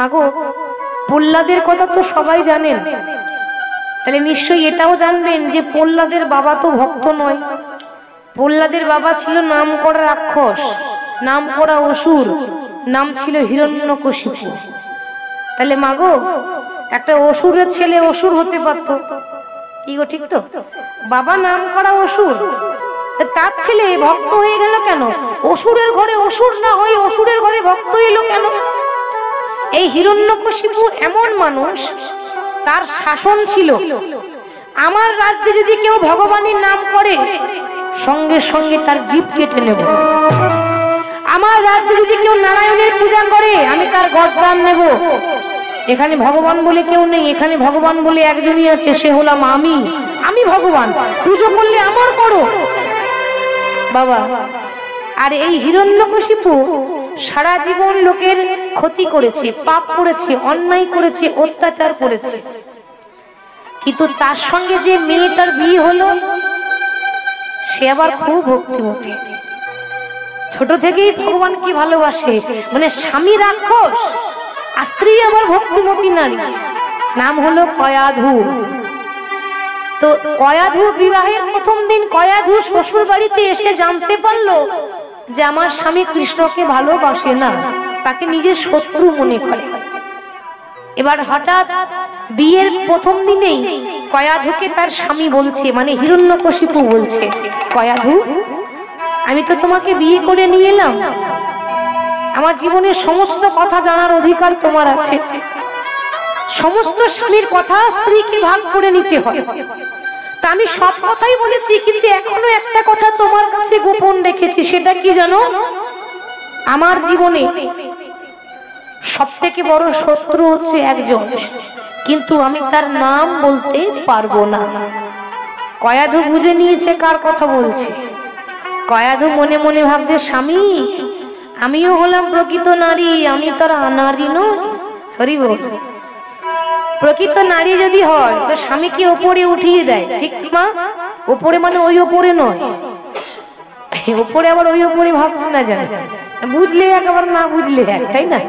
আগো প্রহ্লাদের কথা তো সবাই জানেন, তাহলে নিশ্চয়ই এটাও জানবেন যে প্রহ্লাদের বাবা তো ভক্ত নয়। প্রহ্লাদের বাবা ছিল নাম করা রাক্ষস, নাম করা অসুর, নাম ছিল হিরণ্যকশিপু। তাহলে মাগো একটা অসুরের ছেলে অসুর হতে পারত, কি গো ঠিক তো? বাবা নাম করা অসুর, তার ছেলে ভক্ত হয়ে গেল কেন? অসুরের ঘরে অসুর না হয়ে অসুরের ঘরে ভক্ত এলো কেন? এই হিরণ্যকশিপু এমন মানুষ, তার শাসন ছিল আমার রাজ্যে যদি কেউ ভগবানের নাম করে সঙ্গে সঙ্গে তার জিভ কেটে নেব। আমার রাজ্যে যদি কেউ নারায়ণের পূজা করে আমি তার গর্দান নেব। এখানে ভগবান বলে কেউ নেই, এখানে ভগবান বলে একজনই আছে, সে হলাম আমি। আমি ভগবান, পুজো করলে আমার করো বাবা। আর এই হিরণ্যকশিপু সারা জীবন লোকের ক্ষতি করেছে, পাপ করেছে, অন্যায় করেছে, অত্যাচার করেছে, কিন্তু তার সঙ্গে যে মেয়েটার বিয়ে হলো সে আবার খুব ভক্তিমতী। ছোট থেকেই ভগবান কি ভালোবাসে, মানে স্বামী রাক্ষস আর স্ত্রী আবার ভক্তিমতী নারী, নাম হলো কয়াধু। তো কয়াধু বিবাহের প্রথম দিন কয়াধু শ্বশুর বাড়িতে এসে জানতে পারলো যে আমার স্বামী কৃষ্ণকে ভালোবাসে না, তাকে নিজের শত্রু মনে করে। এবার হঠাৎ বিয়ের প্রথম দিনেই কয়াধুকে তার স্বামী বলছে, মানে হিরণ্যকশিপু বলছে, কয়াধু আমি তো তোমাকে বিয়ে করে নিয়ে এলাম, আমার জীবনের সমস্ত কথা জানার অধিকার তোমার আছে। সমস্ত স্বামীর কথা স্ত্রীকে ভাগ করে নিতে হয়, তা আমি সব কথাই বলেছি, কিন্তু এখনো একটা কথা তোমার কাছে গোপন রেখেছি। সেটা কি জানো? আমার জীবনে সব থেকে বড় শত্রু হচ্ছে একজন, কিন্তু আমি তার নাম বলতে পারবো না। কয়াধু বুঝে নিয়েছে কার কথা বলছে। কয়াধু মনে মনে ভাবছে, স্বামী আমিও হলাম প্রকৃত নারী, আমি তার আনারী নই। হরি বল। প্রকৃত নারী যদি হয় তো স্বামীকে ওপরে উঠিয়ে দেয়, ঠিক মা? ওপরে মানে ওই ওপরে নয়, ওপরে আবার ওই ওপরে ভাবতে না জানে, বুঝলে এক আবার না বুঝলে এক, তাই না?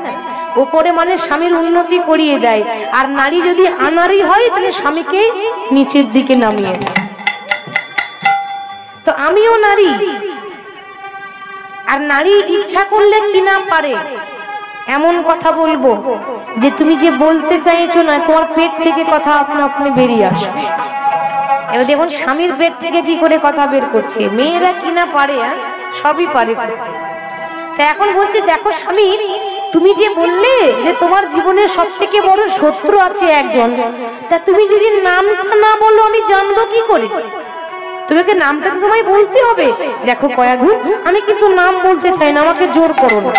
ওপরে মানে স্বামীর উন্নতি করিয়ে দেয়, আর নারী যদি আনারী হয় তাহলে স্বামীকে নিচের দিকে নামিয়ে দেয়। তো আমিও নারী, আর নারী ইচ্ছা করলে কি না পারে এমন কথা বলবো যে তুমি যে বলতে চাইছো না তোমার পেট থেকে কথা আপনা আপনি বেরিয়ে আসবে। এবার দেখুন স্বামীর পেট থেকে কি করে কথা বের করছে। মেয়েরা কি না পারে, সবই পারে। তা এখন বলছে, দেখো স্বামী তুমি যে বললে যে তোমার জীবনের সব থেকে বড় শত্রু আছে একজন, তা তুমি যদি নামটা না বলো আমি জানবো কি করে? তোমাকে নামটা তোমায় বলতে হবে। দেখো কয়াধু আমি কিন্তু নাম বলতে চাই না, আমাকে জোর করো না।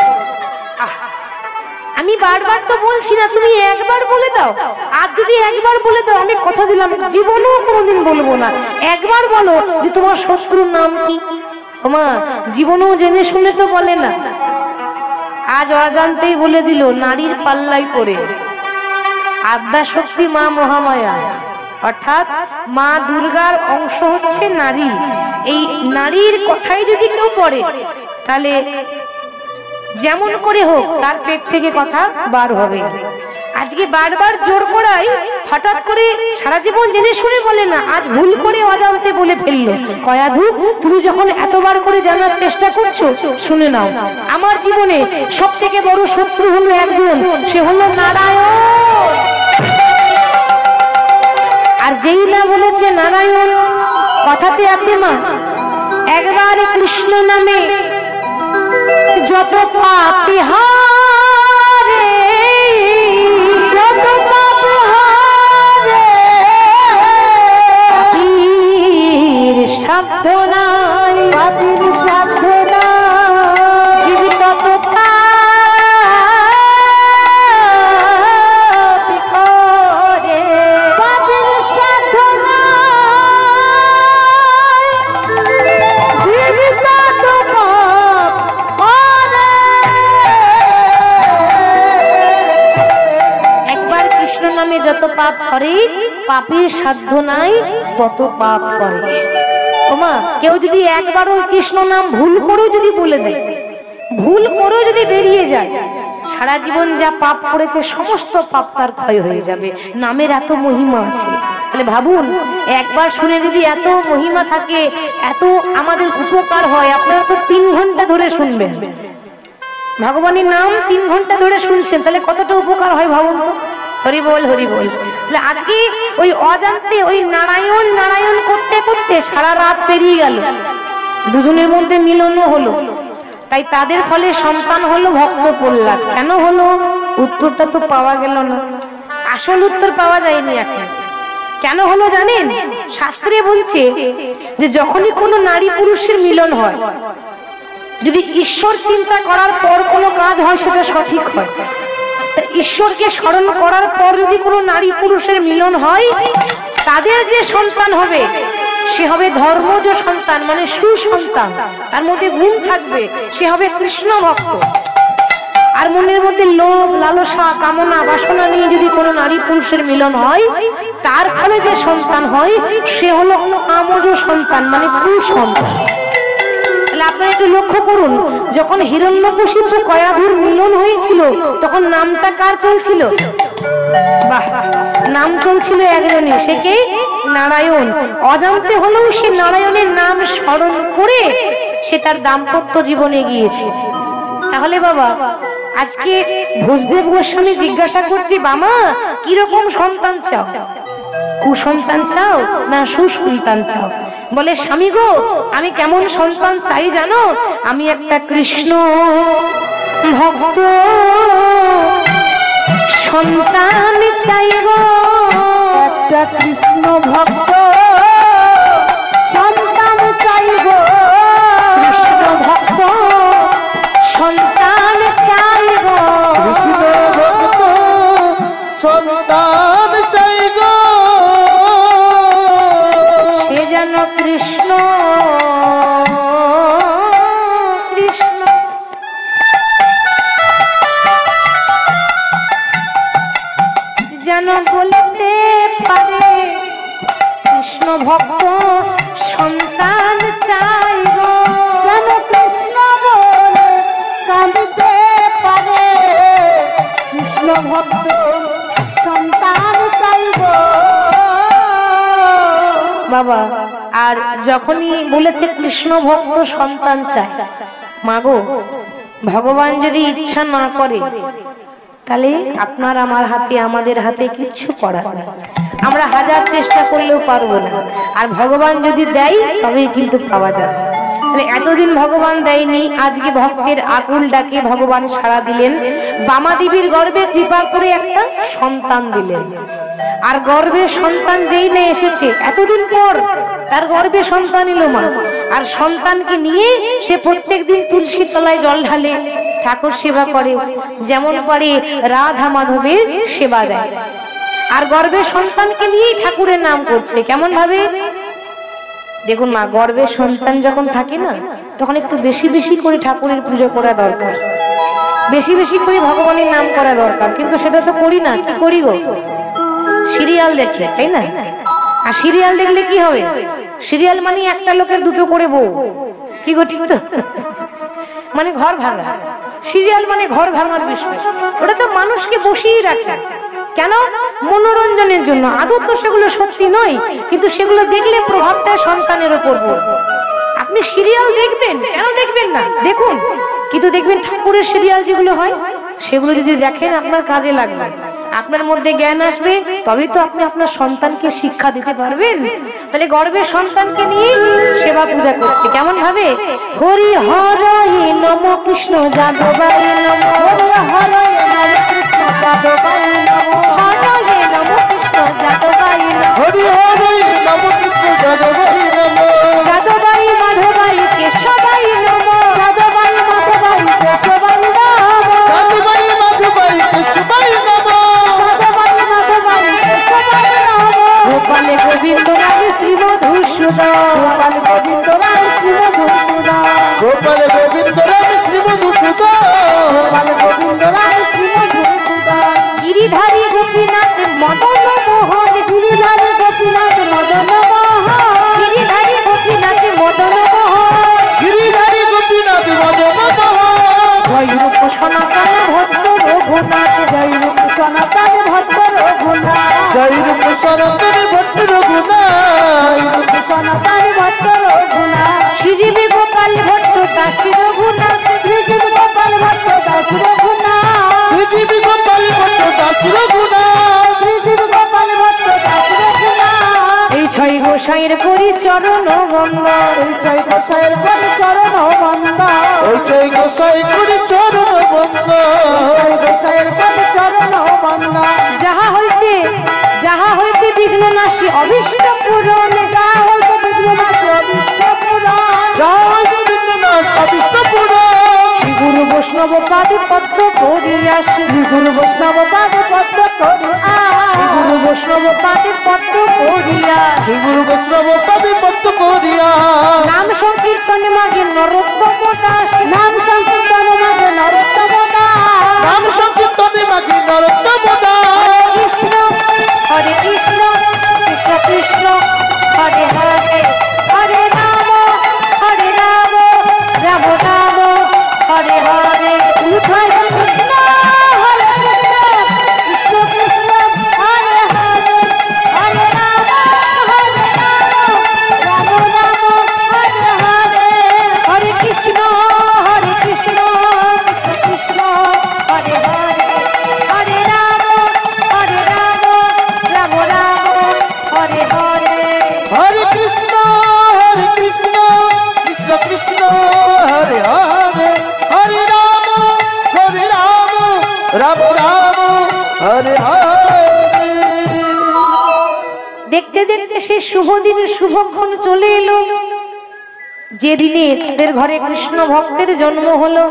আমি বারবার তো বলছি না, তুমি একবার বলে দাও। আর যদি একবার বলে দাও আমি কথা দিলাম জীবনেও কোনোদিন বলবো না। একবার বলো যে তোমার শত্রুর নাম কি। ওমা জীবনেও জেনে শুনে তো বলে না, আজ অজান্তেই বলে দিল, নারীর পাল্লাই পড়ে। আদ্যা শক্তি মা মহামায়া, অর্থাৎ মা দুর্গার অংশ হচ্ছে নারী। এই নারীর কথাই যদি কেউ পড়ে তাহলে যেমন করে হোক তার পেট থেকে কথা বার হবে। আজকে বারবার জোর করাই হঠাৎ করে সারা জীবন জেনে শুনে বলে না, আজ ভুল করে অজান্তে বলে ফেললো। কয়াধু তুমি যখন এতবার করে জানার চেষ্টা করছো, শুনে নাও আমার জীবনে সব থেকে বড় শত্রু হলো একজন, সে হলো নারায়ণ। আর যেই না বলেছে নারায়ণ, কথাতে আছে মা, একবার কৃষ্ণ নামে যত পাপী হারে, যত পাপ হারে, পাপীর সাধ্য নাই, পাপীর সাধ্য নাই, জীবিত পাপী করে, পাপীর সাধ্য নাই, জীবিত যত পাপ করে, পাপীর সাধ্য নাই তত পাপ করে। ওমা কেউ যদি একবারও কৃষ্ণ নাম ভুল করেও যদি বলে দেয়, ভুল করেও যদি বেরিয়ে যায়, সারা জীবন যা পাপ করেছে সমস্ত পাপ তার ক্ষয় হয়ে যাবে। নামের এত মহিমা আছে। তাহলে ভাবুন, একবার শুনে যদি এত মহিমা থাকে, এত আমাদের উপকার হয়, আপনারা তো 3 ঘন্টা ধরে শুনবেন ভগবানের নাম, 3 ঘন্টা ধরে শুনছেন, তাহলে কতটা উপকার হয় ভাবুন তো। হরি বল হরি বল। তাহলে আজকে ওই অজান্তে ওই নারায়ণ নারায়ণ করতে করতে সারা রাত পেরিয়ে গেল, দুজনের মধ্যে মিলনও হলো, তাই তাদের ফলে সন্তান হলো ভক্ত প্রহ্লাদ। কেন হলো উত্তরটা তো পাওয়া গেল না, আসল উত্তর পাওয়া যায়নি এখন। কেন হলো জানেন? শাস্ত্রে বলছে যে যখনই কোনো নারী পুরুষের মিলন হয়, যদি ঈশ্বর চিন্তা করার পর কোনো কাজ হয় সেটা সঠিক হয়। ঈশ্বরকে স্মরণ করার পর যদি কোনো নারী পুরুষের মিলন হয়, তাদের যে সন্তান হবে সে হবে ধর্মজ সন্তান, মানে সুসন্তান, তার মধ্যে গুণ থাকবে, সে হবে কৃষ্ণ ভক্ত। আর মনের মধ্যে লোভ লালসা কামনা বাসনা নিয়ে যদি কোনো নারী পুরুষের মিলন হয়, তার ফলে যে সন্তান হয় সে হলো আমজ সন্তান, মানে কুসন্তান। আপনারা একটু লক্ষ্য করুন, যখন হিরণ্যকশিপু কয়াধুর মিলন হয়েছিল তখন নামটা কার চলছিল? বাহ, নাম চলছিল একজনের, সে কে? নারায়ণ। অজান্তে হলেও সে নারায়ণের নাম স্মরণ করে সে তার দাম্পত্য জীবনে গিয়েছে। তাহলে বাবা, আজকে ভূষদেব গোস্বামী জিজ্ঞাসা করছি, বামা কিরকম সন্তান চাও? কুসন্তান চাও না সুসন্তান চাও? বলে, স্বামী গো, আমি কেমন সন্তান চাই জানো? আমি একটা কৃষ্ণ ভক্ত সন্তান চাই গো, একটা কৃষ্ণ ভক্ত সন্তান চাই গো, কৃষ্ণ ভক্ত সন্তান চাই গো, কৃষ্ণ ভক্ত সন্তান চাই গো, সে যেন কৃষ্ণ কৃষ্ণ। যেন বলতে পারে কৃষ্ণ ভক্ত সন্তান চাই গো, যেন কৃষ্ণ বলে কাঁদতে পারে কৃষ্ণ ভক্ত সন্তান চাই গো। বাবা, আর যখনই বলেছে কৃষ্ণ ভক্ত সন্তান চাই, মাগো ভগবান যদি ইচ্ছা না করে তাহলে আপনার আমার হাতে আমাদের হাতে কিচ্ছু করার নেই, আমরা হাজার চেষ্টা করলেও পারবো না। আর ভগবান যদি দেয় তবেই কিন্তু পাওয়া যাবে। তাহলে এতদিন ভগবান দেয়নি, আজকে ভক্তের আকুল ডাকে ভগবান সাড়া দিলেন, বামা দেবীর গর্ভে কৃপা করে একটা সন্তান দিলেন। আর গর্ভে সন্তান যেই না এসেছে, এতদিন পর তার গর্ভে সন্তান এলো মা, আর সন্তানকে নিয়ে সে প্রত্যেকদিন তুলসী তলায় জল ঢালে, ঠাকুর সেবা করে, যেমন পারে রাধা মাধবের সেবা দেয়। আর গর্ভে সন্তানকে নিয়েই ঠাকুরের নাম করছে। কেমন ভাবে দেখুন মা, গর্ভে সন্তান যখন থাকে না, তখন একটু বেশি বেশি করে ঠাকুরের পুজো করা দরকার, বেশি বেশি করে ভগবানের নাম করা দরকার। কিন্তু সেটা তো করি না, কি করি গো? সিরিয়াল দেখি, তাই না? আর সিরিয়াল দেখলে কি হবে? সিরিয়াল মানে একটা লোকের দুটো করে বউ, কি গো ঠিক তো? মানে ঘর ভাঙা। সিরিয়াল মানে ঘর ভাঙার বিষয়। ওটা তো মানুষকে বসিয়ে রাখে, কেন? মনোরঞ্জনের জন্য। আদৌ তো সেগুলো সত্যি নয়, কিন্তু সেগুলো দেখলে প্রভাবটা সন্তানের উপর পড়বে। আপনি সিরিয়াল দেখবেন, কেন দেখবেন না? দেখুন, কিন্তু দেখবেন ঠাকুরের সিরিয়াল যেগুলো হয় সেগুলো যদি দেখেন আপনার কাজে লাগবে, আপনার মধ্যে জ্ঞান আসবে, তবেই তো আপনি আপনার সন্তানকে শিক্ষা দিতে পারবেন। তাহলে গর্ভের সন্তানকে নিয়ে সেবা পূজা করছে। কেমন ভাবে? হরি হরি নম কৃষ্ণ যাদবায় নম, হরি হরি নম কৃষ্ণ যাদবায় নম, হরি নম কৃষ্ণ যাদবায় নম, হরি হরি নম কৃষ্ণ যাদবায় নম, যাদবায় মাধবায় কেশবায় নম, যাদবায় মাধবায় কেশবায় নম, যাদবায় মাধবায় কেশবায় নম, গোপাল গোবিন্দ রায় শ্রী মধুসূদন, গোপাল গোবিন্দ রায় শ্রী মধুসূদন, গোপাল গোবিন্দ রাম শ্রী মধুসূদন, গোপাল গোবিন্দ রায় রঘুনাথ জয় রূপ সনাতন ভট্ট রঘুনাথ জয় রূপ সনাতন ভট্ট রঘুনাথ জয় রূপ সনাতন ভট্ট রঘুনাথ শ্রীজীবী গোপাল ভট্ট দাসী রঘুনাথ শ্রীজীবী গোপাল ভট্ট দাসী রঘুনাথ শ্রীজীবী গোপাল ভট্ট দাস রঘুনাথ শ্রীজীবী গোপাল ভট্ট দাসী রঘুনাথ এই ছয় গোসাইয়ের করি চরণ বন্দ এই ছয় গোসাইয়ের করি চরণ বন্দ ওই জয় গোসাই করি চরণ বন্দ গোসাইয়ের করি চরণ বন্দ যাহা হইতে বিঘ্ন নাশী অভীষ্ট পূরণ যাহা হইতে বিঘ্ন নাশী অভীষ্ট পূরণ জয় গোবিন্দনাথ অবিষ্ট পুরাণ শ্রী গুরু বৈষ্ণব পাদে পদ্ম করিয়া শ্রী গুরু বৈষ্ণব পাদে পদ্ম করিয়া গুরু বৈষ্ণব পাদে পদ্ম করিয়া শ্রী গুরু বৈষ্ণব পাদে পদ্ম করিয়া নাম সংকীর্তনে মাগে নরোত্তম দাস নাম সংকীর্তনে মাগে নরোত্তম দাস নাম সংকীর্তনে মাগি নরোত্তম দাস কৃষ্ণ হরে কৃষ্ণ কৃষ্ণ কৃষ্ণ হরে হরে হরে রাম রাম রাম হরে হরে হরে কৃষ্ণ হরে কৃষ্ণ কৃষ্ণ কৃষ্ণ হরে হরে হরে রাম রাম রাম হরে হরে হরে কৃষ্ণ কৃষ্ণ কৃষ্ণ হরে হরে হরে রাম রাম রাম হরে হরে হরে কৃষ্ণ কৃষ্ণ কৃষ্ণ হরে হরে হরে রাম রাম রাম হরে হরে দেখতে দেখতে সে শুভ দিনের শুভক্ষণ চলে এলো যেদিনে তাদের ঘরে কৃষ্ণ ভক্তের জন্ম হলো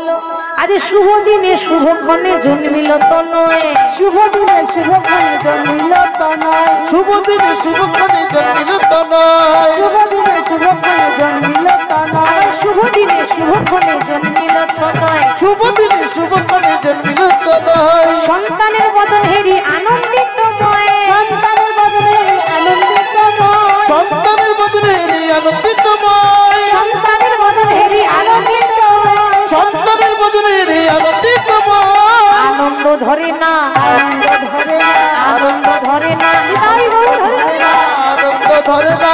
আজ শুভ দিনে শুভক্ষণে জন্মিল তনয় শুভ দিনে শুভক্ষণে জন্মিল তনয় শুভ দিনে শুভক্ষণে জন্মিল তনয় শুভ দিনে শুভক্ষণে জন্মিল তনয় শুভ দিনে শুভক্ষণে জন্মিল তনয় শুভ দিনে শুভক্ষণে জন্মিল তনয় সন্তানের বদন হেরি আনন্দিতময় সন্তানের বদন হেরি আনন্দিতময় সন্তানের বদনে আনন্দিতময় সন্তানের বদন হেরি আনন্দিতময় সন্তানের বদনে আনন্দিতময় আনন্দ ধরে না আনন্দ ধরে না আনন্দ ধরে না নিতাই গৌর ধরে না আনন্দ ধরে না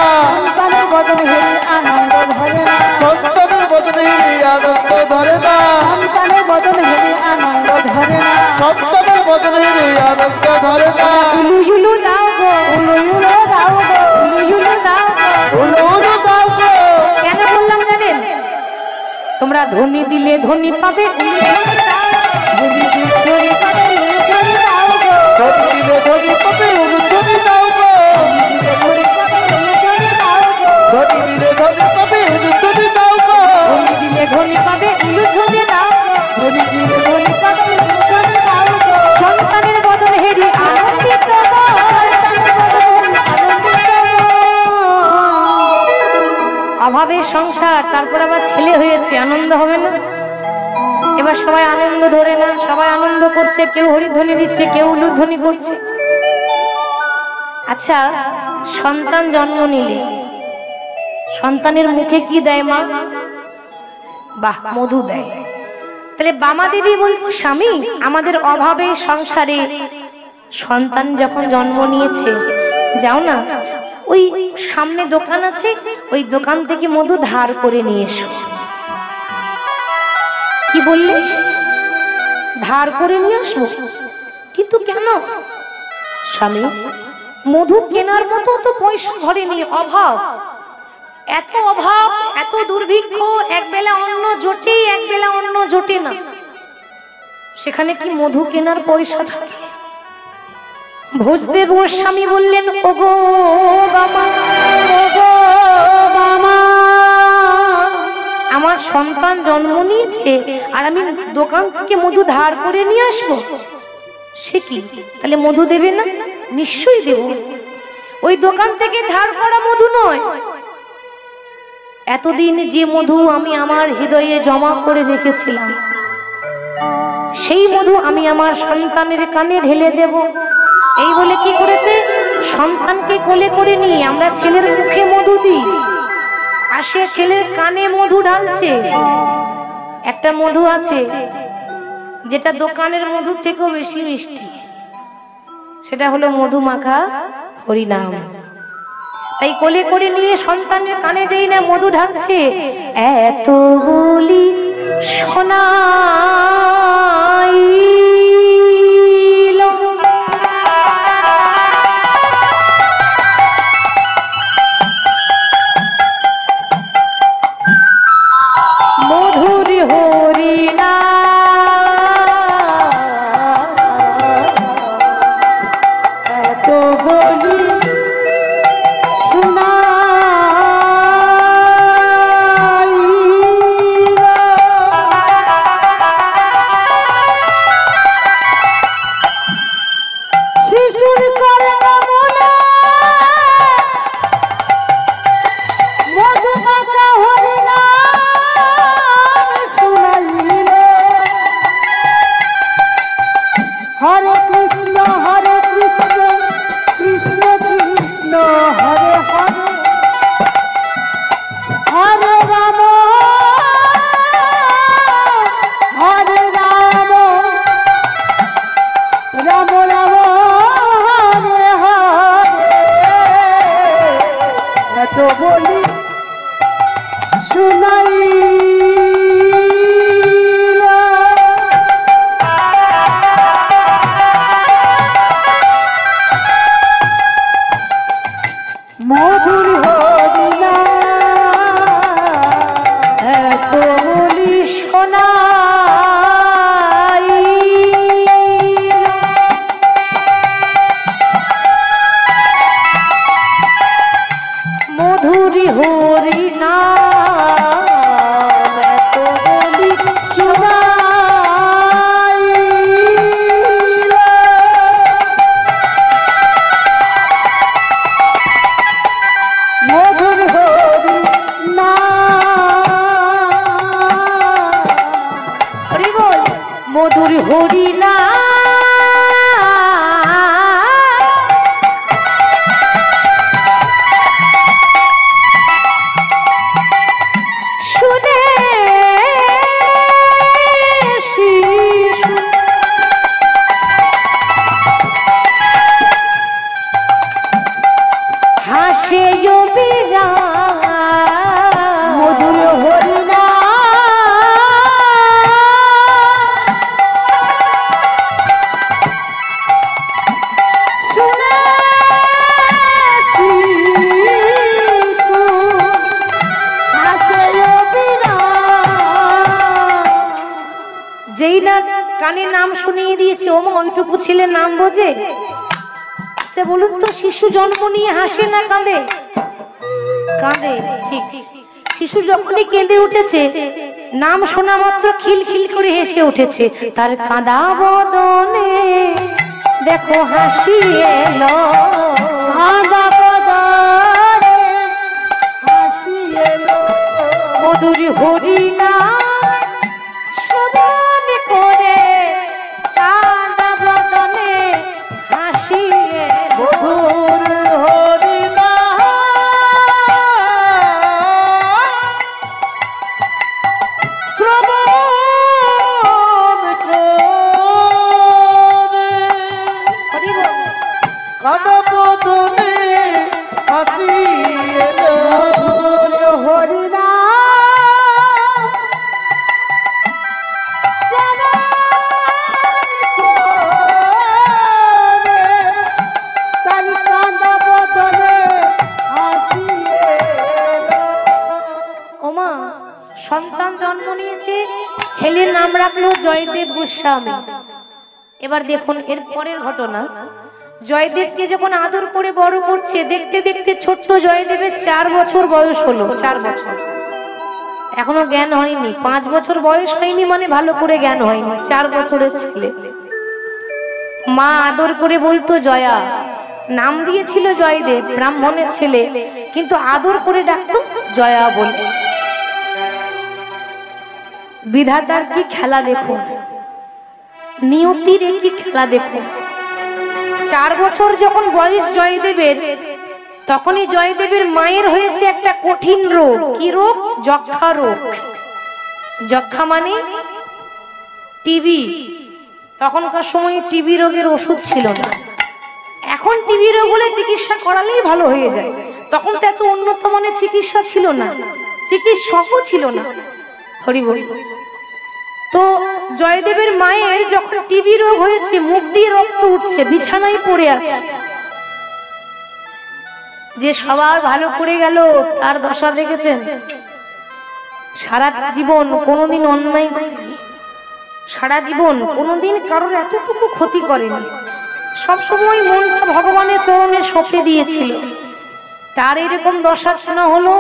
সন্তানের বদন হেরি আনন্দ ধরে না সন্তানের বদনে আনন্দ ধরে না সন্তানের বদন হেরি আনন্দ ধরে না সন্তানের বদনে আনন্দ ধরে না উলু উলু দাও গো উলু উলু দাও গো উলু উলু দাও গো উলু উলু দাও গো কেন বললাম জানেন তোমরা ধ্বনি দিলে ধ্বনি পাবে ধ্বনি দিলে ধ্বনি পাবে ধ্বনি দাও গো ধরি দিলে ধরি পাবে উলু ধরি দাও গো ধরি দিলে ধরি পাবে উলু ধরি দাও গো ধ্বনি দিলে ধ্বনি পাবে উলু ধ্বনি দাও গো ধ্বনি দিলে ধ্বনি পাবে উলু ধ্বনি দাও গো সন্তানের বদন হেরি আনন্দিত অভাবের সংসার তারপর আবার ছেলে হয়েছে আনন্দ হবে না এবার সবাই আনন্দ ধরে না সবাই আনন্দ করছে কেউ হরিধ্বনি দিচ্ছে কেউ উলুধ্বনি করছে আচ্ছা সন্তান জন্ম নিলে সন্তানের মুখে কি দেয় মা বাহ মধু দেয় তাহলে বামা দেবী বলছে স্বামী আমাদের অভাবে সংসারে সন্তান যখন জন্ম নিয়েছে যাও না ওই সামনে দোকান আছে ওই দোকান থেকে মধু ধার করে নিয়ে এসো কি বললে ধার করে নিয়ে আসবো কিন্তু কেন স্বামী মধু কেনার মতো তো পয়সা ঘরে নেই অভাব এত দুর্ভিক্ষ এক বেলা অন্ন জোটে এক বেলা অন্ন জোটে না সেখানে কি মধু কেনার পয়সা থাকে ভোজদেব গোস্বামী বললেন ওগো বাবা আমার সন্তান জন্ম নিয়েছে আর আমি দোকান থেকে মধু ধার করে নিয়ে আসবো সে কি তাহলে মধু দেবে না নিশ্চয়ই দেব ওই দোকান থেকে ধার করা মধু নয় এতদিন যে মধু আমি আমার হৃদয়ে জমা করে রেখেছিলাম সেই মধু আমি আমার সন্তানের কানে ঢেলে দেব এই বলে কি করেছে সন্তানকে কোলে করে নিয়ে আমরা ছেলের মুখে মধু দিই আর সে ছেলের কানে মধু ঢালছে একটা মধু আছে যেটা দোকানের মধুর থেকেও বেশি মিষ্টি, সেটা হলো মধু মাখা হরিনাম। তাই কোলে করে নিয়ে সন্তানের কানে যেই না মধু ঢালছে, এত বলি শোনাইল মধুর হরিনাম, এত বলি হরে কৃষ্ণ কৃষ্ণ কৃষ্ণ হরে হরে, হরে রাম রাম রাম হরে হরে, এত বলি শুনাই মধুর হরিনাম, এত বলি শোনাই মধুর হরিনাম, এত বলি শোনাই মধুর হরিনাম, হরি বল মধুর হরিনাম, শুনে শিশু হাসে বিরাম, মধুর হরিনাম, শুনে শিশু হাসে বিরাম। যেই না কানে নাম শুনিয়ে দিয়েছে, ওমা ওইটুকু ছেলে নাম বোঝে? আচ্ছা বলুন তো, শিশু জন্ম নিয়ে হাসে না কাঁদে? কাঁদে, ঠিক। শিশু যখনই কেঁদে উঠেছে, নাম শোনা মাত্র খিলখিল করে হেসে উঠেছে। তার কাঁদা বদনে দেখো হাসি এলো, কাঁদা বদনে হাসি এলো, মধুর হরিনাম স্মরণ করে কাঁদা বদনে হাসি এলো। মধুর হরিনাম শ্রবণ করে হরি বল। কাঁদা বদনে হাসি এলো। মধুর হরিনাম শ্রবণ করে, তার কাঁদা বদনে হাসি এলো। ওমা সন্তান জন্ম নিয়েছে, ছেলের নাম রাখলো জয়দেব গোস্বামী। এবার দেখুন এর পরের ঘটনা। জয়দেবকে যখন আদর করে বড় করছে, দেখতে দেখতে ছোট্ট জয়দেবের 4 বছর বয়স হলো। 4 বছর, এখনো জ্ঞান হয়নি। 5 বছর বয়স হয়নি মানে ভালো করে জ্ঞান হয়নি। 4 বছরের ছেলে। মা আদর করে বলতো জয়া, নাম দিয়েছিল জয়দেব, ব্রাহ্মণের ছেলে, কিন্তু আদর করে ডাকতো জয়া বলে। বিধাতার কি খেলা দেখুন, নিয়তির কি খেলা দেখুন। 4 বছর যখন বয়স জয়দেবের, তখনই জয়দেবের মায়ের হয়েছে একটা কঠিন রোগ। কি রোগ? যক্ষা রোগ। যক্ষা মানে টিবি। তখনকার সময় টিবি রোগের ওষুধ ছিল না। এখন টিবি রোগ হলে চিকিৎসা করালেই ভালো হয়ে যায়। তখন তো এত উন্নত মানের চিকিৎসা ছিল না, চিকিৎসকও ছিল না। হরি বল। তো জয়দেবের মায়ের যখন টিবি রোগ হয়েছে, মুখ দিয়ে রক্ত উঠছে, বিছানায় পড়ে আছে, যে সবার ভালো করে গেল তার দশা দেখেছেন? সারা জীবন কোনোদিন অন্যায় করেনি, সারা জীবন কোনোদিন কারোর এতটুকু ক্ষতি করেনি, সবসময় মনটা ভগবানের চরণে সঁপে দিয়েছিল। তার এরকম দশা কেন হলো?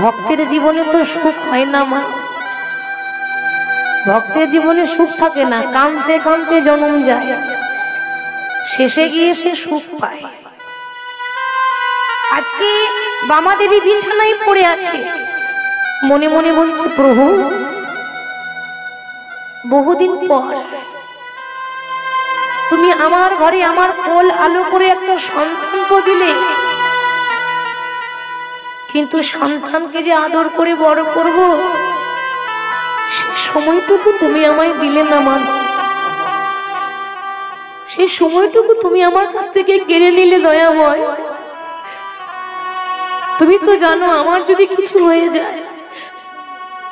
ভক্তের জীবনে তো সুখ হয় না মা, ভক্তের জীবনে সুখ থাকে না, কাঁদতে কাঁদতে জন্ম যায়, শেষে গিয়ে সে সুখ পায়। আজকে বামা দেবী বিছানায় পড়ে আছে, মনে মনে বলছে, প্রভু বহুদিন পর তুমি আমার ঘরে আমার কোল আলো করে একটা সন্তান তো দিলে, কিন্তু সন্তানকে যে আদর করে বড় করব সে সময়টুকু তুমি আমায় দিলে না মা, সেই সময়টুকু তুমি আমার কাছ থেকে কেড়ে নিলে দয়াময়। তুমি তো জানো আমার যদি কিছু হয়ে যায়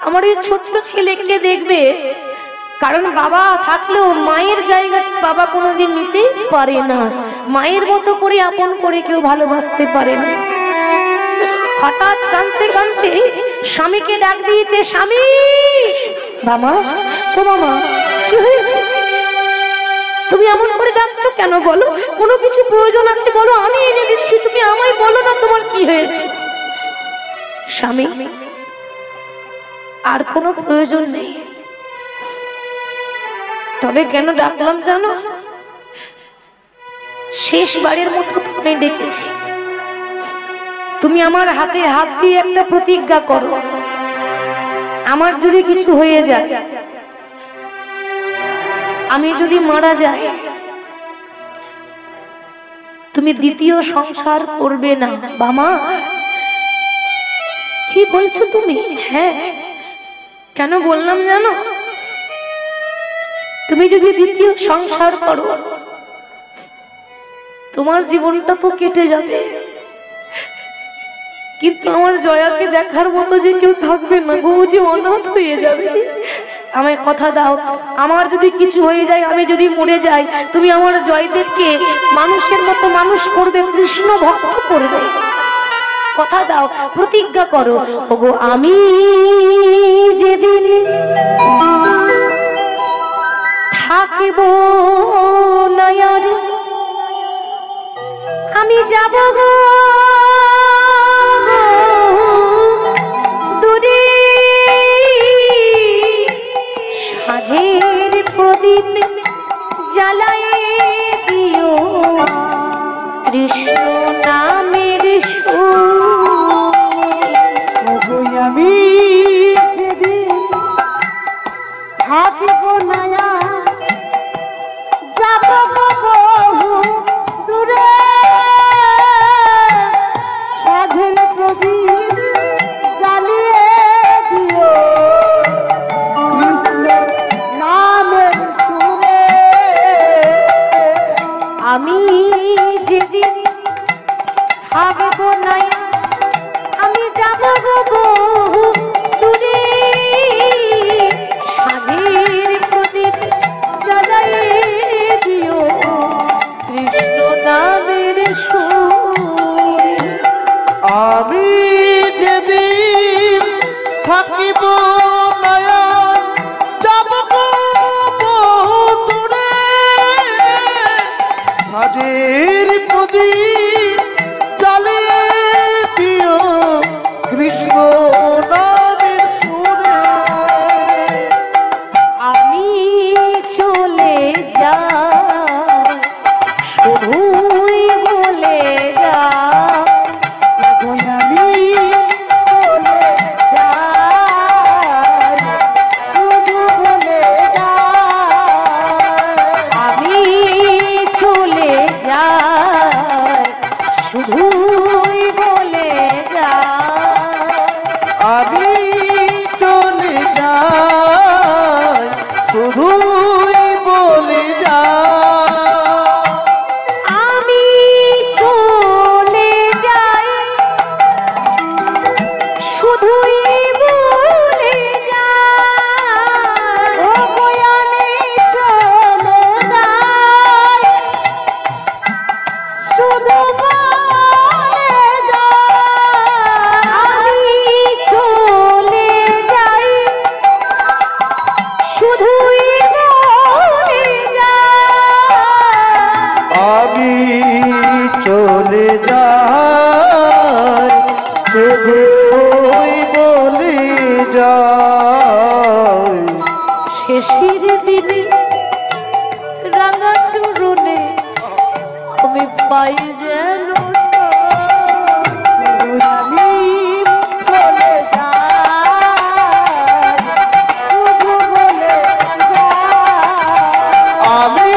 আমার এই ছোট্ট ছেলেকে দেখবে, কারণ বাবা থাকলেও মায়ের জায়গাটা বাবা কোনোদিন নিতে পারে না, মায়ের মতো করে আপন করে কেউ ভালোবাসতে পারে না। হঠাৎ কাঁদতে কাঁদতে স্বামীকে ডাক দিয়েছে, স্বামী। বাবা, তো বাবা কি হয়েছে? তুমি এমন করে ডাকছো কেন? বলো, কোনো কিছু প্রয়োজন আছে বলো, আমি এনে দিচ্ছি, তুমি আমায় বলো না তোমার কি হয়েছে। স্বামী, আর কোনো প্রয়োজন নেই, তবে কেন ডাকলাম জানো? শেষবারের মতো তোমায় ডেকেছি, তুমি আমার হাতে হাত দিয়ে একটা প্রতিজ্ঞা করো, আমার যদি কিছু হয়ে যায়, আমি যদি মারা যাই, তুমি দ্বিতীয় সংসার করবে না। বাবা, কি বলছো তুমি? হ্যাঁ, কেন বললাম জানো? তুমি যদি দ্বিতীয় সংসার করো তোমার জীবনটা তো কেটে যাবে, কিন্তু আমার জয়াকে দেখার মতো যে কেউ থাকবে না গো, যে অনাথ হয়ে যাবে। আমায় কথা দাও, আমার যদি কিছু হয়ে যায়, আমি যদি মরে যাই, তুমি আমার জয়দেবকে মানুষের মতো মানুষ করবে, কৃষ্ণ ভক্ত করবে। কথা দাও, প্রতিজ্ঞা করো। ওগো, আমি যেদিন থাকিব না আর, আমি যাব গো দূরে, সাঁঝের প্রদীপ জ্বালায়ে দিও কৃষ্ণ নামের সুর। আমি যেদিন থাকিব না যাব বহু দূরে, সাঁঝের প্রদীপ জ্বালিয়ে দিও কৃষ্ণ নামের সুরে। আমি যেদিন থাকব না আমি যাব গো দূরে, সাঁঝের প্রদীপ জ্বালায়ে দিও কৃষ্ণ নামের সুর। আমি যেদিন থাকিব না যাব বহু দূরে, সাঁঝের প্রদীপ জ্বালিয়ে দিও কৃষ্ণ নামের সুরে। আমি চলে যাই শুধুই বলে যাই, আমি চলে যাই শুধু বলে যাই, আমি চলে যাই শুধুই বলে যাই, আমি চলে যাই শুধু যদি চলে যায় শুধু ওই বলে যায় শেষের দিনে রাঙা চুরনে আমি পাই যেন আমি চলে যাই শুধু বলে আমি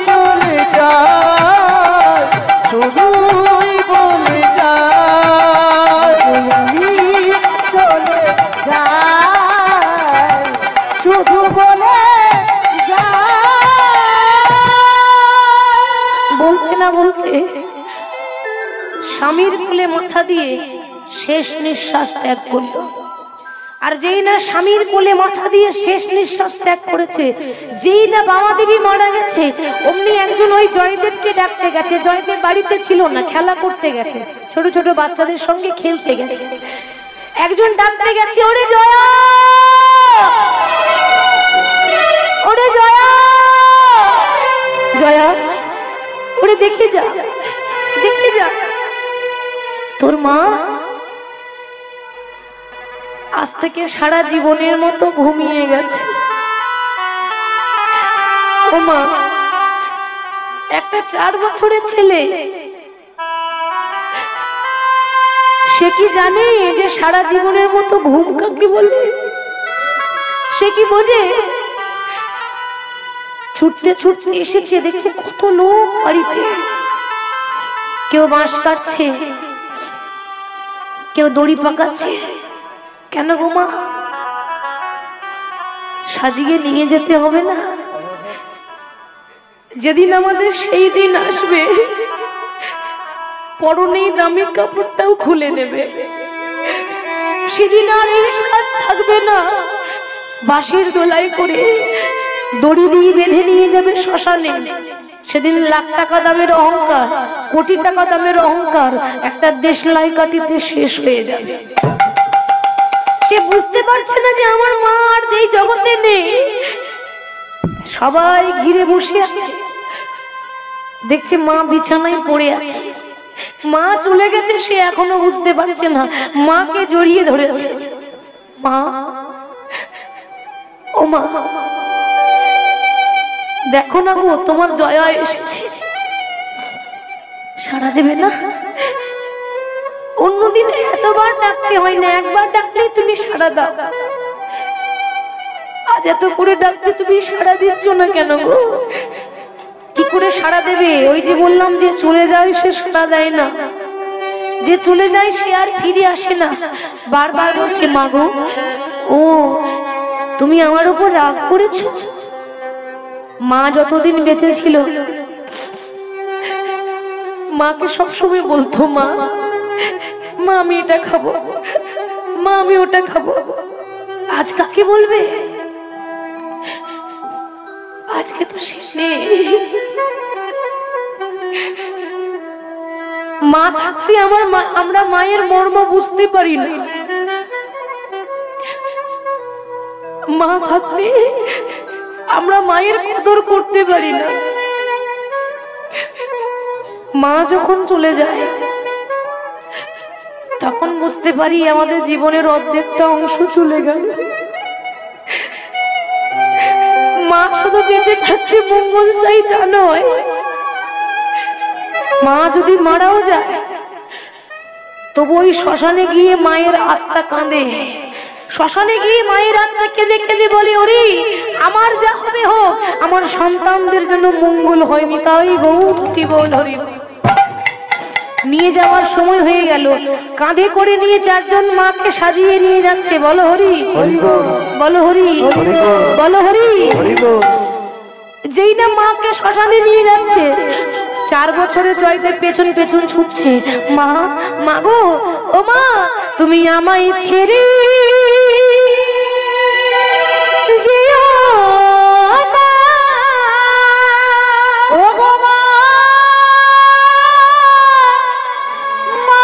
চলে যাই শুধুই বলে যাই আমি চলে যাই শুধু বলে বলতে না বলতে স্বামীর কোলে মাথা দিয়ে শেষ নিঃশ্বাস ত্যাগ করল। আর যেই না স্বামীর কোলে মাথা দিয়ে শেষ নিঃশ্বাস ত্যাগ করেছে, যেই না বাবা দেবী মারা গেছে, অমনি একজন ওই জয়দেবকে ডাকতে গেছে। জয়দেব বাড়িতে ছিল না, খেলা করতে গেছে, ছোট ছোট বাচ্চাদের সঙ্গে খেলতে গেছে। একজন ডাকতে গেছে, ওরে জয়া, ওরে জয়া, জয়া, ওরে দেখে যা, দেখে যা, তোর মা আজ থেকে সারা জীবনের মতো ঘুমিয়ে গেছে। ও মা, একটা 4 বছরের ছেলে, সে কি জানে যে সারা জীবনের মতো ঘুম কাকে বলে? সে কি বোঝে? ছুটতে ছুটতে এসেছে, দেখছে কত লোক বাড়িতে, কেউ বাঁশ কাটছে, কেউ দড়ি পাকাচ্ছে। কেন গো মা, সাজিয়ে নিয়ে যেতে হবে না? যেদিন আমাদের সেই দিন আসবে, পরনে দামি কাপড়টাও খুলে নেবে, সেদিন আর এই সাজ থাকবে না। বাঁশের দোলাই করে দড়ি দিয়ে বেঁধে নিয়ে যাবে শ্মশানে। সেদিন লাখ টাকা দামের অহংকার, কোটি টাকা দামের অহংকার একটা দেশলাই কাটিতে শেষ হয়ে যাবে। সে বুঝতে পারছে না যে আমার মা আর এই জগতে নেই। সবাই ঘিরে বসে আছে, দেখছে মা বিছানায় পড়ে আছে। মা চলে গেছে, সে এখনো বুঝতে পারছে না। মাকে জড়িয়ে ধরেছে, মা, ও মা, দেখো না গো, তোমার জয়া এসেছে, সাড়া দেবে না? অন্যদিন এতবার ডাকতে হয় না, একবার ডাকলেই তুমি সাড়া দাও। আজ এত করে ডাকছে, তুমি সাড়া দিচ্ছ না কেন গো? কি করে সাড়া দেবে? ওই যে বললাম, যে চলে যায় সে সাড়া দেয় না, যে চলে যায় সে আর ফিরে আসে না। বারবার বলছে, মা গো, ও তুমি আমার উপর রাগ করেছো? মা যতদিন বেঁচে ছিল, মাকে সবসময় বলতো, মা, মা আমি এটা খাবো, মা আমি ওটা খাবো। আজ কাকে বলবে? আজকে তো শেষ নেই। মা থাকতে আমরা মায়ের মর্ম বুঝতে পারি না। মা থাকতে আমরা মায়ের কদর করতে পারি না। মা যখন চলে যায়, তখন বুঝতে পারি আমাদের জীবনের অর্ধেকটা অংশ চলে গেল। মা শুধু বেঁচে থাকতে মঙ্গল চাই তা নয়, মা যদি মারাও যায়, তবু ওই শ্মশানে গিয়ে মায়ের আত্মা কাঁদে। শ্মশানে গিয়ে মায়ের আত্মা কেঁদে কেঁদে বলে, ওরে আমার যা হবে হোক, আমার সন্তানদের জন্য মঙ্গল হয়নি, তাই গৌরী বল হরি। নিয়ে যাওয়ার সময় হয়ে গেল, কাঁধে করে নিয়ে 4 জন মাকে সাজিয়ে নিয়ে যাচ্ছে। বলো হরি, বলো হরি, বলো হরি। যেই না মাকে শ্মশানে নিয়ে যাচ্ছে, 4 বছরের জয়দেব পেছন পেছন ছুটছে। মা, মা গো, ও মা, তুমি আমায় ছেড়ে যেও না। ও গো মা, মা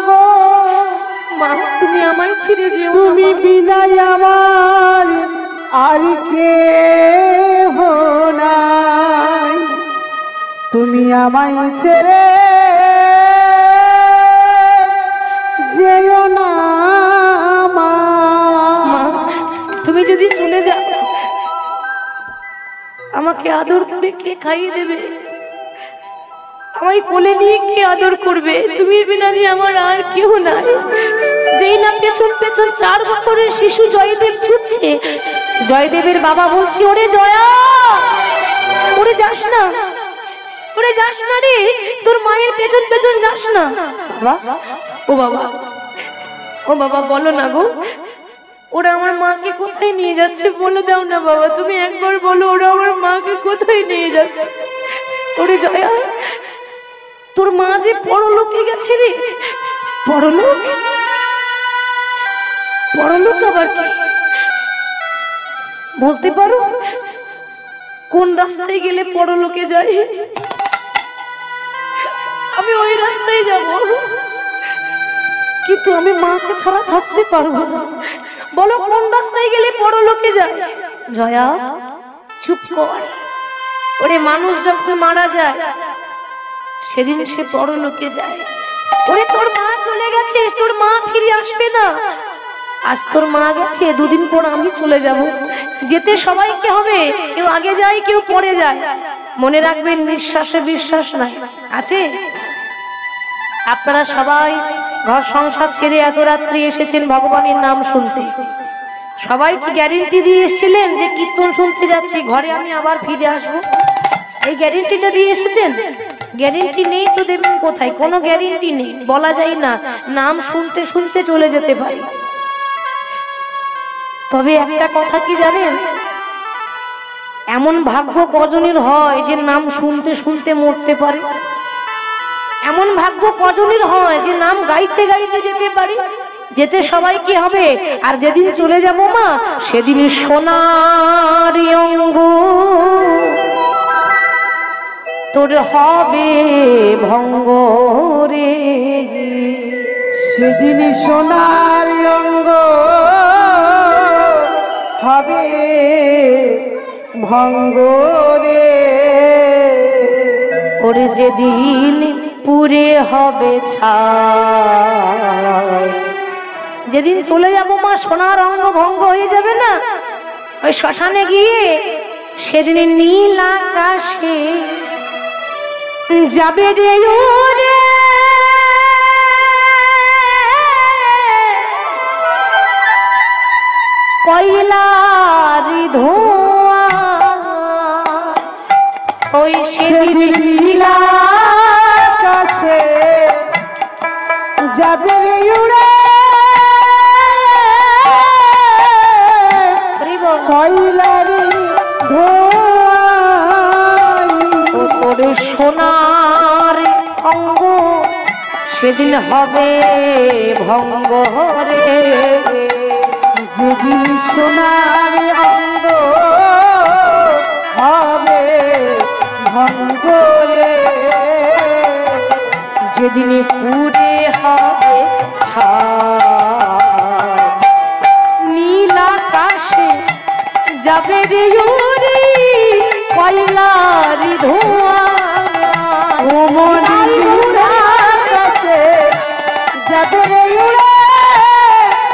গো, মা তুমি আমায় ছেড়ে যেও না। তুমি বিনাই আমার আর কে আমায় ছেড়ে যেও না মা। মা, তুমি যদি চলে যাও আমাকে আদর করে কে খাইয়ে দেবে? আমায় কোলে নিয়ে কে আদর করবে? তুমি বিনা যে আমার আর কেউ নাই। যেই না পেছন পেছন 4 বছরের শিশু জয়দেব ছুটছে, জয়দেবের বাবা বলছে, ওরে জয়া, ওরে যাস না, ওরে যাস না রে, তোর মায়ের পেছন পেছন যাস না। বাবা, ও বাবা, ও বাবা, বলো না গো, ওরা আমার মাকে কোথায় নিয়ে যাচ্ছে? বলে দাও না বাবা, তুমি একবার বলো, ওরা আমার মাকে কোথায় নিয়ে যাচ্ছে? ওরে জয়া, তোর মা যে পরলোকে গেছে রে। পরলোক? পরলোক আবার কি? বলতে পারো কোন রাস্তায় গেলে পরলোকে যাই? আমি ওই রাস্তায় যাব, কিন্তু আমি মাকে ছাড়া থাকতে পারবো না। বলো কোন রাস্তায় গেলে পরলোকে যায়? জয়া, চুপ কর। ওরে মানুষ যখন মারা যায় সেদিন সে পরলোকে যায়। ওরে তোর মা চলে গেছে, তোর মা ফিরে আসবে না। আজ তোর মা গেছে, 2 দিন পর আমি চলে যাব। যেতে সবাইকে হবে, কেউ আগে যায় কেউ পরে যায়। মনে রাখবেন, নিঃশ্বাসে বিশ্বাস নাই। আছে? আপনারা সবাই ঘর সংসার ছেড়ে এত রাত্রি এসেছেন ভগবানের নাম শুনতে। সবাই কি গ্যারেন্টি দিয়ে এসেছিলেন যে কীর্তন শুনতে যাচ্ছি, ঘরে আমি আবার ফিরে আসবো? এই গ্যারেন্টিটা দিয়ে এসেছেন? গ্যারেন্টি নেই তো দেবেন কোথায়? কোনো গ্যারেন্টি নেই, বলা যায় না। নাম শুনতে শুনতে চলে যেতে পারি। তবে একটা কথা কি জানেন, এমন ভাগ্য কজনের হয় যে নাম শুনতে শুনতে মরতে পারে? এমন ভাগ্য কজনের হয় যে নাম গাইতে গাইতে যেতে পারি? যেতে সবাই কি হবে, আর যেদিন চলে যাব মা, সেদিন সোনার অঙ্গ তোর হবে ভঙ্গ রে। সেদিন সোনার অঙ্গ হবে ভঙ্গ রে। ওরে যেদিন পুরে হবে ছাই, যেদিন চলে যাব মা, সোনার অঙ্গ ভঙ্গ হয়ে যাবে না? ওই শ্মশানে গিয়ে সেদিন নীল আকাশে যাবে রে ওরে কয়লারি ধোঁয়া। ওই সেদিন নীল আকাশে যাবে উড়ে কয়লারি ধোঁয়ায়। ও তোর সোনার অঙ্গ সেদিন হবে ভঙ্গ রে। যেদিন সোনার অঙ্গ হবে ভঙ্গ রে। যেদিন পুরে হবে ছাই, নীল আকাশে যাবে রে ওরে কয়লারি ধোঁয়া। ও মনির আকাশে যাবে রে উড়ে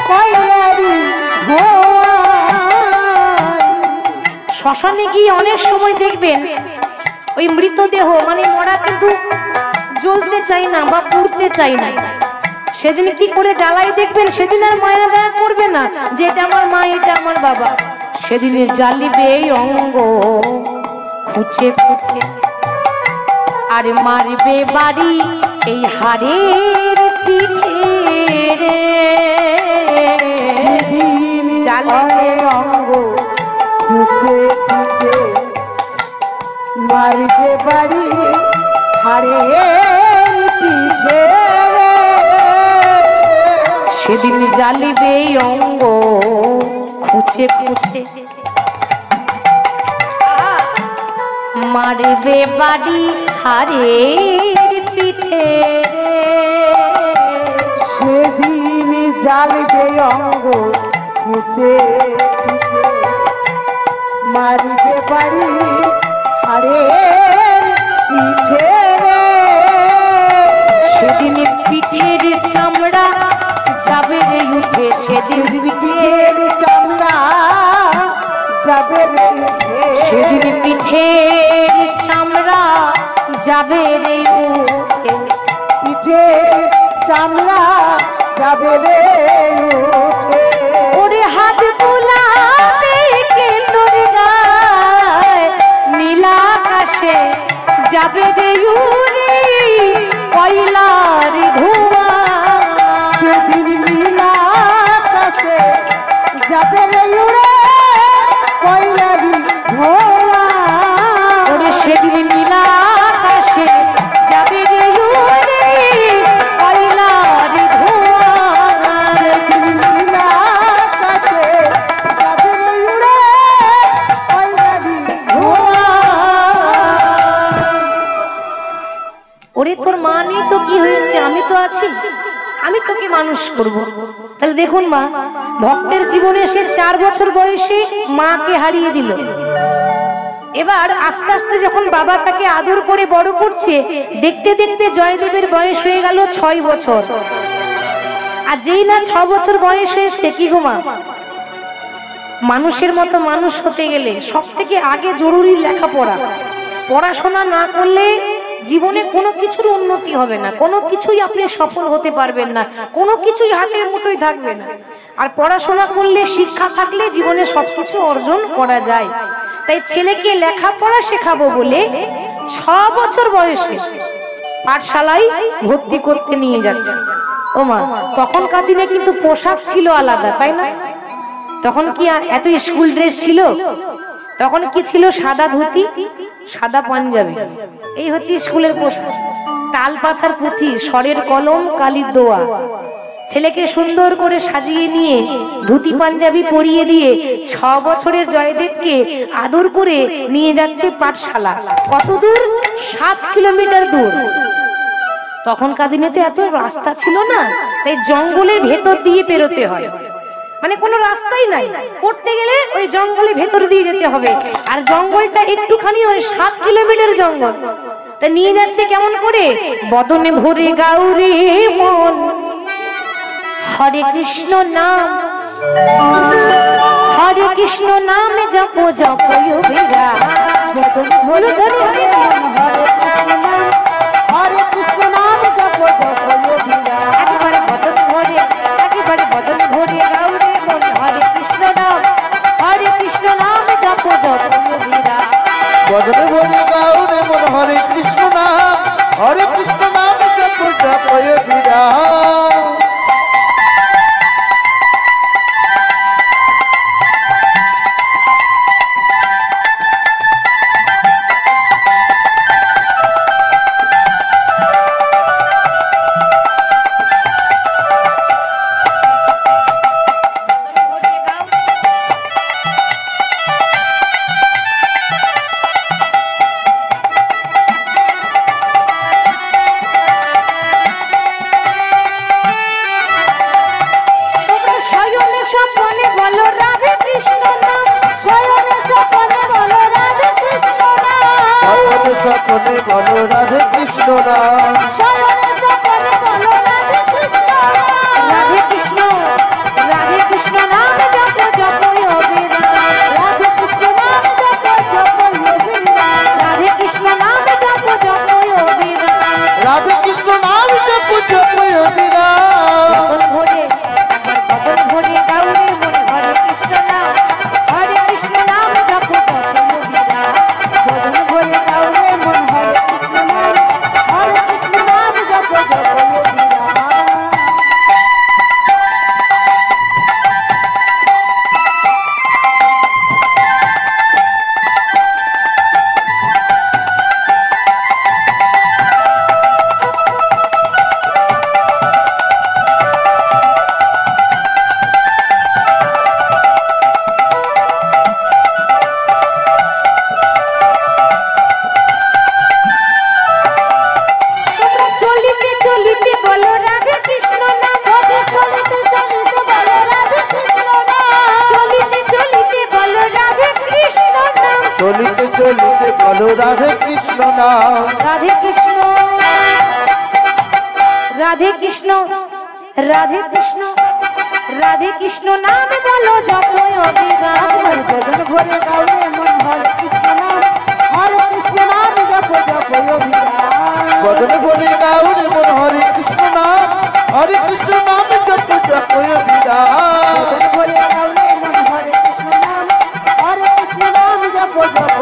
কয়লারি ধোঁয়ায়। শ্মশানে গিয়ে অনেক সময় দেখবেন ওই মৃতদেহ, মানে মরা কিন্তু জ্বলতে চাই না বা পুড়তে চাই না। সেদিন কি করে জ্বালাই দেখবেন, সেদিন আর মায়েরা দয়া করবে না যে এটা আমার মা, এটা আমার বাবা। সেদিন জ্বালিবে এই অঙ্গ খুঁচে খুঁচে, আর মারবে বাড়ি এই হাড়ের পিঠে রে। যেদিন জ্বালাবে অঙ্গ খুঁজে খুঁজে মারিতে পারি হাড়ের পিঠে রে। সেদিন জ্বালিবে এই অঙ্গ খুঁচে খুঁচে, মারবে বাড়ি হাড়ের পিঠে। সেদিন জ্বালিবে অঙ্গ খুঁজে খুঁজে মারিতে পারি হাড়ের পিঠে সেদিন পিঠের চামড়া যাবে রে উঠে, সেদিন পিঠের চামড়া যাবে রে উঠে, সেদিন পিঠের চামড়া যাবে রে উঠে, পিঠের চামড়া যাবে রে উঠে। ওরে হাত বুলাবে কে তোর গায়, নীলা আকাশে যাবে রে উড়ে কয়লার ধোঁয়া, সেদিন নীলা আকাশে যাবে রে উড়ে কয়লারি ধোঁয়া। ওরে সেদিন নীলা আকাশে যাবে রে উড়ে কয়লার ধোঁয়া, সেদিন নীলা আকাশে যাবে রে উড়ে কয়লারি ধোঁয়া। ওরে তোর মা নেই তো কি হয়েছে, আমি তো আছি, আমি তোকে মানুষ করব। তাহলে দেখুন মা, ভক্তের জীবনে সে 4 বছর বয়সে মাকে হারিয়ে দিল। এবার আস্তে আস্তে যখন বাবা তাকে আদর করে বড় করছে, দেখতে দেখতে জয়দেবের বয়স হয়ে গেল 6 বছর। আর যেই না 6 বছর বয়স হয়েছে, কি গো মা, মানুষের মতো মানুষ হতে গেলে সব থেকে আগে জরুরি লেখাপড়া। পড়াশোনা না করলে জীবনে কোনো কিছুর উন্নতি হবে না, কোনো কিছুই আপনি সফল হতে পারবেন না, কোনো কিছুই হাতের মুঠোয় থাকবে না। আর পড়াশোনা করলে, শিক্ষা থাকলে জীবনে সবকিছু অর্জন করা যায়। তাই ছেলেকে লেখাপড়া শেখাবো বলে 6 বছর বয়সে পাঠশালায় ভর্তি করতে নিয়ে যাচ্ছে। ও মা, তখনকার দিনে কিন্তু পোশাক ছিল আলাদা, তাই না? তখন কি এত স্কুল ড্রেস ছিল? তখন কি ছিল? সাদা ধুতি, সাদা পাঞ্জাবি, এই হচ্ছে স্কুলের পোশাক। তাল পাতার পুঁথি, স্বরের কলম, কালির দোয়া। ছেলেকে সুন্দর করে সাজিয়ে নিয়ে ধুতি পাঞ্জাবি পরিয়ে দিয়ে 6 বছরের জয়দেবকে আদর করে নিয়ে যাচ্ছে পাঠশালা। কত দূর? 7 কিলোমিটার দূর। তখনকার দিনে তো এত রাস্তা ছিল না, তাই জঙ্গলের ভেতর দিয়ে পেরোতে হয়, মানে কোনো রাস্তাই নাই, করতে গেলে ওই জঙ্গলের ভেতর দিয়ে যেতে হবে। আর জঙ্গলটা একটুখানি, ওই 7 কিলোমিটার জঙ্গল। তা নিয়ে যাচ্ছে কেমন করে? বদনে ভরে গাউরে মন, হরে কৃষ্ণ নাম, হরে কৃষ্ণ নাম জপো জপো বিরা, বদনে ভরে গাউরে মন, হরে কৃষ্ণ নাম, হরে কৃষ্ণ নাম জপো জপো বিরা। একেবারে বদন ভরে, একেবারে বদন ভরে গাউরে মন, হরে কৃষ্ণ নাম, হরে কৃষ্ণ নাম জপো জপো বিরা। বদনে ভরে গাউরে মন, হরে কৃষ্ণ নাম, হরে কৃষ্ণ নাম জপ জপয় বিরা। সকলে বলো রাধে কৃষ্ণ নাম, রাধে কৃষ্ণ, রাধে কৃষ্ণ নাম জপ জপয় বিরা, রাধে কৃষ্ণ নাম জপ জপয় বিরা, রাধে কৃষ্ণ নাম জপ জপয় বিরা। রাধে কৃষ্ণ নাম জপ জপয় বিরা। বদন ভরে, বদন ভরে গাউরে মন, হরে কৃষ্ণ নাম, হরে কৃষ্ণ নাম জপ জপয় বিরা। বদন ভরে গাউরে মন, হরে কৃষ্ণ নাম, হরে কৃষ্ণ নাম জপ জপয় বিরা। চলিতে চলিতে বলো রাধে কৃষ্ণ নাম, চলিতে চলিতে বলো রাধে কৃষ্ণ নাম, চলিতে চলিতে বলো রাধে কৃষ্ণ নাম, চলিতে চলিতে বলো রাধে কৃষ্ণ নাম, রাধে কৃষ্ণ, রাধে কৃষ্ণ রাধে কৃষ্ণ রাধে কৃষ্ণ নামে বলো যতই অবিরাম ভজন ভরে গাওরে মন হরে কৃষ্ণ নাম হরে কৃষ্ণ নাম জপো জপো অভিরাম বদন ভরে গাউরে মন হরে কৃষ্ণ নাম হরে কৃষ্ণ নাম জপ জপ বিরাম ভজন ভরে গাওরে মন হরে কৃষ্ণ নাম হরে কৃষ্ণ নাম জপো জপো